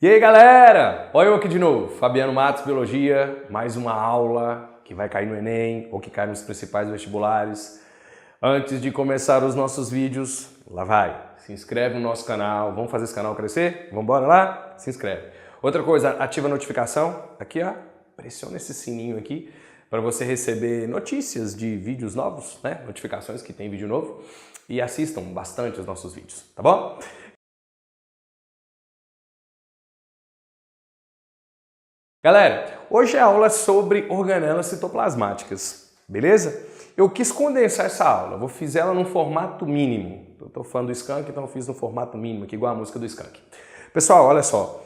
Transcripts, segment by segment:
E aí galera, olha eu aqui de novo, Fabiano Matos, Biologia, mais uma aula que vai cair no Enem ou que cai nos principais vestibulares. Antes de começar os nossos vídeos, lá vai, se inscreve no nosso canal, vamos fazer esse canal crescer? Vamos embora lá? Se inscreve. Outra coisa, ativa a notificação, aqui ó, pressiona esse sininho aqui para você receber notícias de vídeos novos, né? Notificações que tem vídeo novo e assistam bastante os nossos vídeos, tá bom? Galera, hoje a aula é sobre organelas citoplasmáticas, beleza? Eu quis condensar essa aula, vou fazer ela num formato mínimo. Eu tô fã do Skank, então eu fiz no formato mínimo, aqui igual a música do Skank. Pessoal, olha só,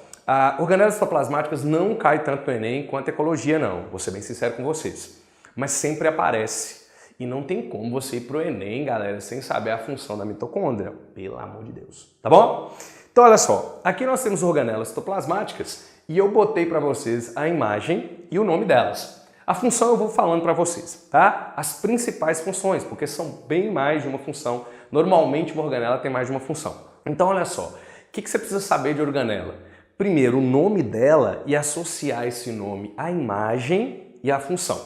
organelas citoplasmáticas não cai tanto no Enem quanto a ecologia não, vou ser bem sincero com vocês. Mas sempre aparece e não tem como você ir pro Enem, galera, sem saber a função da mitocôndria, pelo amor de Deus, tá bom? Então olha só, aqui nós temos organelas citoplasmáticas e eu botei para vocês a imagem e o nome delas. A função eu vou falando para vocês, tá? As principais funções, porque são bem mais de uma função. Normalmente uma organela tem mais de uma função. Então olha só, o que você precisa saber de organela? Primeiro, o nome dela e associar esse nome à imagem e à função.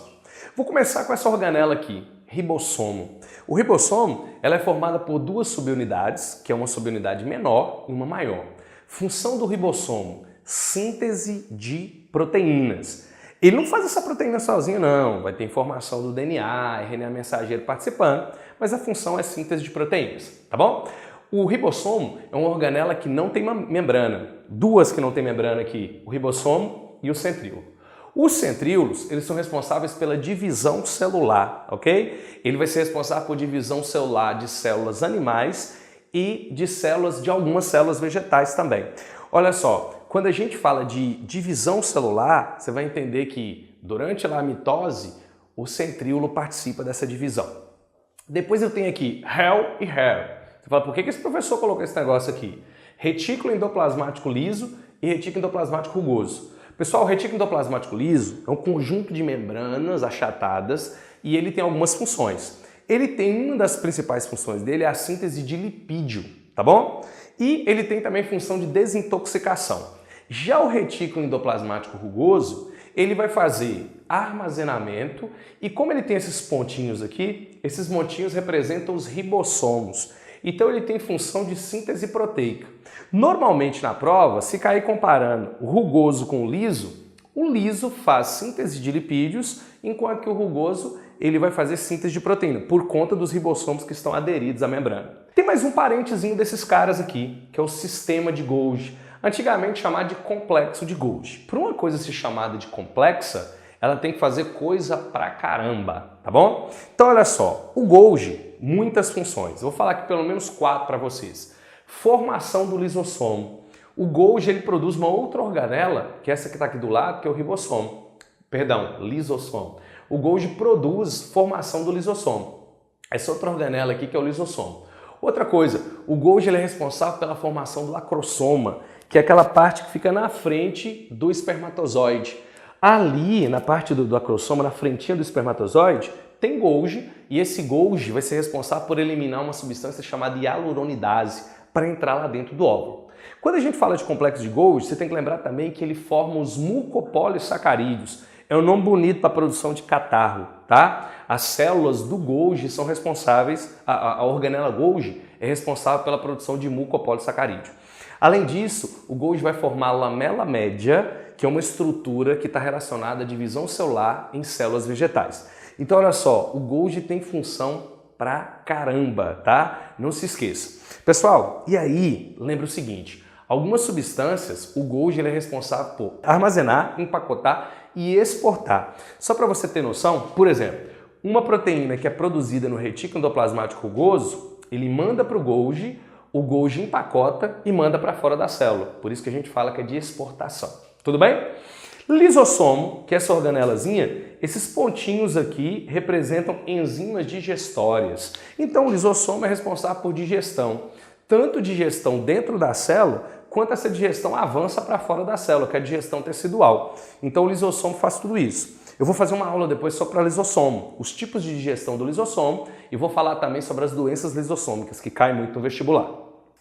Vou começar com essa organela aqui, ribossomo. O ribossomo ela é formada por duas subunidades, que é uma subunidade menor e uma maior. Função do ribossomo, síntese de proteínas. Ele não faz essa proteína sozinho não, vai ter informação do DNA, RNA mensageiro participando, mas a função é síntese de proteínas, tá bom? O ribossomo é uma organela que não tem uma membrana, duas que não tem membrana aqui, o ribossomo e o centríolo. Os centríolos, eles são responsáveis pela divisão celular, ok? Ele vai ser responsável por divisão celular de células animais e de algumas células vegetais também. Olha só, quando a gente fala de divisão celular, você vai entender que durante a mitose, o centríolo participa dessa divisão. Depois eu tenho aqui HEL e HER. Você fala, por que esse professor colocou esse negócio aqui? Retículo endoplasmático liso e retículo endoplasmático rugoso. Pessoal, o retículo endoplasmático liso é um conjunto de membranas achatadas e ele tem algumas funções. Ele tem uma das principais funções dele é a síntese de lipídio, tá bom? E ele tem também função de desintoxicação. Já o retículo endoplasmático rugoso, ele vai fazer armazenamento e como ele tem esses pontinhos aqui, esses pontinhos representam os ribossomos. Então ele tem função de síntese proteica. Normalmente na prova, se cair comparando o rugoso com o liso faz síntese de lipídios, enquanto que o rugoso ele vai fazer síntese de proteína, por conta dos ribossomos que estão aderidos à membrana. Tem mais um parentezinho desses caras aqui, que é o sistema de Golgi, antigamente chamado de complexo de Golgi. Por uma coisa ser chamada de complexa, ela tem que fazer coisa pra caramba, tá bom? Então olha só, o Golgi, muitas funções. Eu vou falar aqui pelo menos 4 para vocês. Formação do lisossomo. O Golgi ele produz uma outra organela, que é essa que está aqui do lado, que é o ribossomo. Perdão, lisossomo. O Golgi produz formação do lisossomo. Essa outra organela aqui que é o lisossomo. Outra coisa, o Golgi ele é responsável pela formação do acrossoma, que é aquela parte que fica na frente do espermatozoide. Ali, na parte do acrossoma, na frentinha do espermatozoide, tem Golgi e esse Golgi vai ser responsável por eliminar uma substância chamada hialuronidase para entrar lá dentro do óvulo. Quando a gente fala de complexo de Golgi, você tem que lembrar também que ele forma os mucopolissacarídeos. É um nome bonito para a produção de catarro, tá? As células do Golgi são responsáveis, a organela Golgi é responsável pela produção de mucopolissacarídeo. Além disso, o Golgi vai formar a lamela média, que é uma estrutura que está relacionada à divisão celular em células vegetais. Então olha só, o Golgi tem função pra caramba, tá? Não se esqueça. Pessoal, e aí, lembra o seguinte, algumas substâncias, o Golgi ele é responsável por armazenar, empacotar e exportar. Só para você ter noção, por exemplo, uma proteína que é produzida no retículo endoplasmático rugoso, ele manda para o Golgi empacota e manda para fora da célula. Por isso que a gente fala que é de exportação. Tudo bem? Lisossomo, que é essa organelazinha, esses pontinhos aqui representam enzimas digestórias. Então o lisossomo é responsável por digestão. Tanto digestão dentro da célula, quanto essa digestão avança para fora da célula, que é a digestão tecidual. Então o lisossomo faz tudo isso. Eu vou fazer uma aula depois só para lisossomo, os tipos de digestão do lisossomo e vou falar também sobre as doenças lisossômicas, que caem muito no vestibular.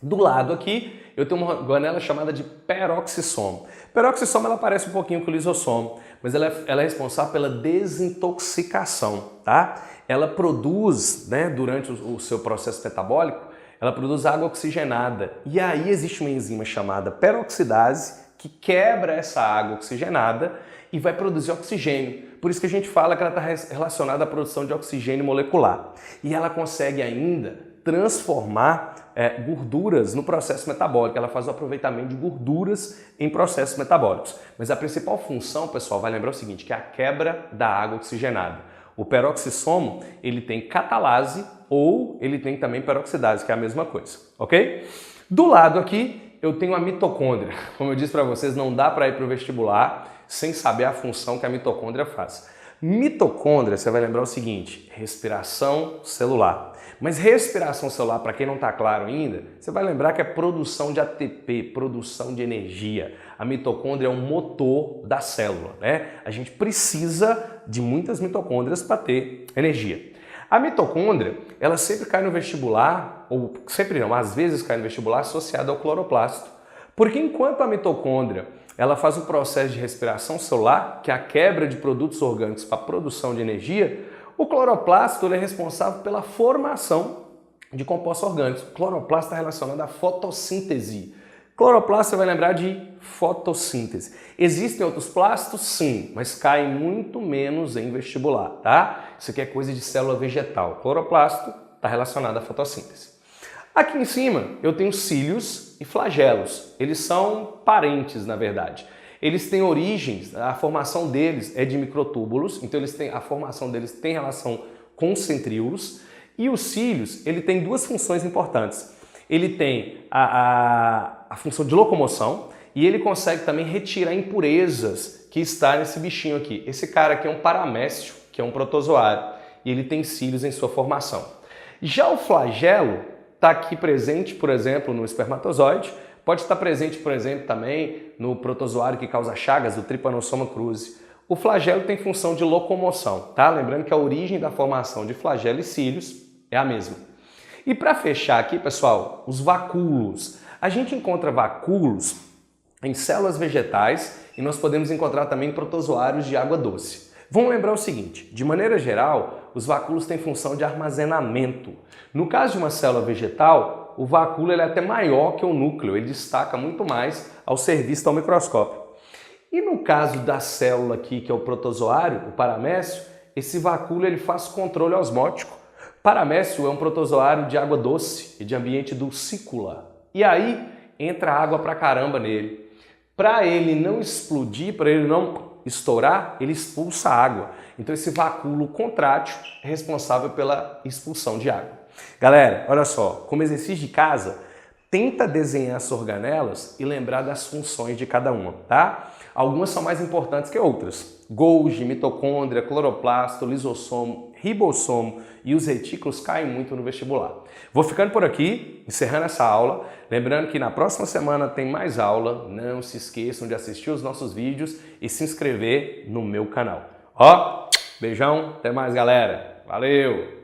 Do lado aqui, eu tenho uma organela chamada de peroxissomo. Peroxissomo ela parece um pouquinho com o lisossomo, mas ela é responsável pela desintoxicação, tá? Ela produz, né, durante o seu processo metabólico, ela produz água oxigenada. E aí existe uma enzima chamada peroxidase que quebra essa água oxigenada e vai produzir oxigênio. Por isso que a gente fala que ela está relacionada à produção de oxigênio molecular. E ela consegue ainda transformar gorduras no processo metabólico. Ela faz o aproveitamento de gorduras em processos metabólicos. Mas a principal função, pessoal, vai lembrar o seguinte, que é a quebra da água oxigenada. O peroxissomo, ele tem catalase ou ele tem também peroxidase, que é a mesma coisa, ok? Do lado aqui, eu tenho a mitocôndria. Como eu disse para vocês, não dá para ir para o vestibular sem saber a função que a mitocôndria faz. Mitocôndria, você vai lembrar o seguinte, respiração celular. Mas respiração celular, para quem não está claro ainda, você vai lembrar que é produção de ATP, produção de energia. A mitocôndria é um motor da célula, né? A gente precisa de muitas mitocôndrias para ter energia. A mitocôndria, ela sempre cai no vestibular, ou sempre não, às vezes cai no vestibular associada ao cloroplasto. Porque enquanto a mitocôndria ela faz o processo de respiração celular, que é a quebra de produtos orgânicos para a produção de energia, o cloroplasto ele é responsável pela formação de compostos orgânicos. O cloroplasto está relacionado à fotossíntese. Cloroplasto você vai lembrar de fotossíntese. Existem outros plastos? Sim, mas caem muito menos em vestibular, tá? Isso aqui é coisa de célula vegetal. Cloroplasto está relacionado à fotossíntese. Aqui em cima eu tenho cílios e flagelos. Eles são parentes, na verdade. Eles têm origens, a formação deles é de microtúbulos, então a formação deles tem relação com os centríolos. E os cílios, ele tem duas funções importantes. Ele tem a função de locomoção e ele consegue também retirar impurezas que está nesse bichinho aqui. Esse cara aqui é um paramécio, que é um protozoário, e ele tem cílios em sua formação. Já o flagelo está aqui presente, por exemplo, no espermatozoide, pode estar presente, por exemplo, também no protozoário que causa chagas, o Trypanosoma cruzi. O flagelo tem função de locomoção, tá? Lembrando que a origem da formação de flagelo e cílios é a mesma. E para fechar aqui, pessoal, os vacúolos. A gente encontra vacúolos em células vegetais e nós podemos encontrar também protozoários de água doce. Vamos lembrar o seguinte, de maneira geral, os vacúolos têm função de armazenamento. No caso de uma célula vegetal, o vacúolo ele é até maior que o núcleo, ele destaca muito mais ao ser visto ao microscópio. E no caso da célula aqui, que é o protozoário, o paramécio, esse vacúolo ele faz controle osmótico. Paramécio é um protozoário de água doce e de ambiente dulcícola. E aí entra água pra caramba nele. Para ele não explodir, para ele não estourar, ele expulsa água. Então esse vacúolo contrátil é responsável pela expulsão de água. Galera, olha só, como exercício de casa, tenta desenhar as organelas e lembrar das funções de cada uma, tá? Algumas são mais importantes que outras. Golgi, mitocôndria, cloroplasto, lisossomo, ribossomo e os retículos caem muito no vestibular. Vou ficando por aqui, encerrando essa aula. Lembrando que na próxima semana tem mais aula. Não se esqueçam de assistir os nossos vídeos e se inscrever no meu canal. Ó, beijão, até mais galera. Valeu!